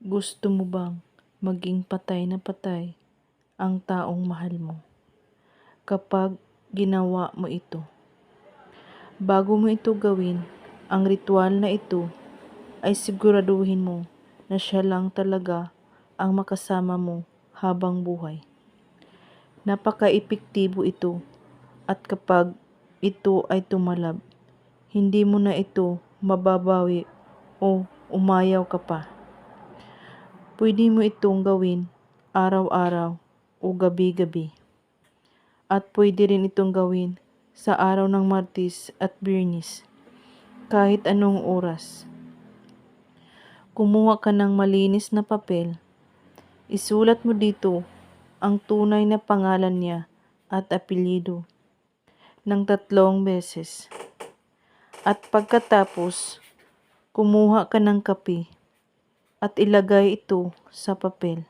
Gusto mo bang maging patay na patay ang taong mahal mo kapag ginawa mo ito? Bago mo ito gawin, ang ritual na ito ay siguraduhin mo na siya lang talaga ang makasama mo habang buhay. Napaka-epektibo ito at kapag ito ay tumalab, hindi mo na ito mababawi o umayaw ka pa. Pwede mo itong gawin araw-araw o gabi-gabi. At pwede rin itong gawin sa araw ng Martes at Biyernes, kahit anong oras. Kumuha ka ng malinis na papel. Isulat mo dito ang tunay na pangalan niya at apelyido ng 3 beses. At pagkatapos, kumuha ka ng kape at ilagay ito sa papel.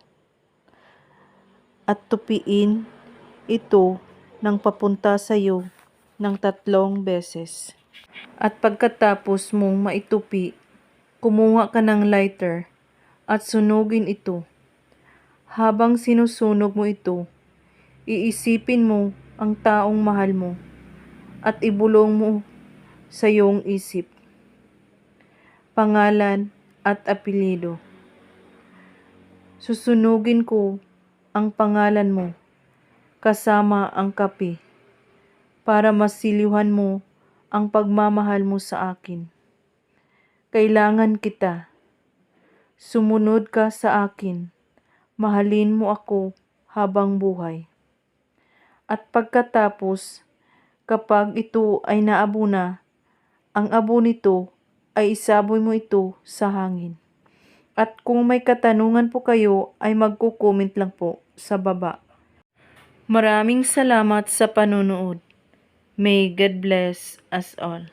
At tupiin ito ng papunta sa iyo ng 3 beses. At pagkatapos mong maitupi, kumuha ka ng lighter at sunugin ito. Habang sinusunog mo ito, iisipin mo ang taong mahal mo at ibulong mo sa iyong isip, pangalan at apelyido. Susunugin ko ang pangalan mo kasama ang kape para masilihan mo ang pagmamahal mo sa akin. Kailangan kita. Sumunod ka sa akin. Mahalin mo ako habang buhay. At pagkatapos, kapag ito ay naabo na, ang abo nito ay isaboy mo ito sa hangin. At kung may katanungan po kayo ay magko-comment lang po sa baba. Maraming salamat sa panonood. May God bless us all.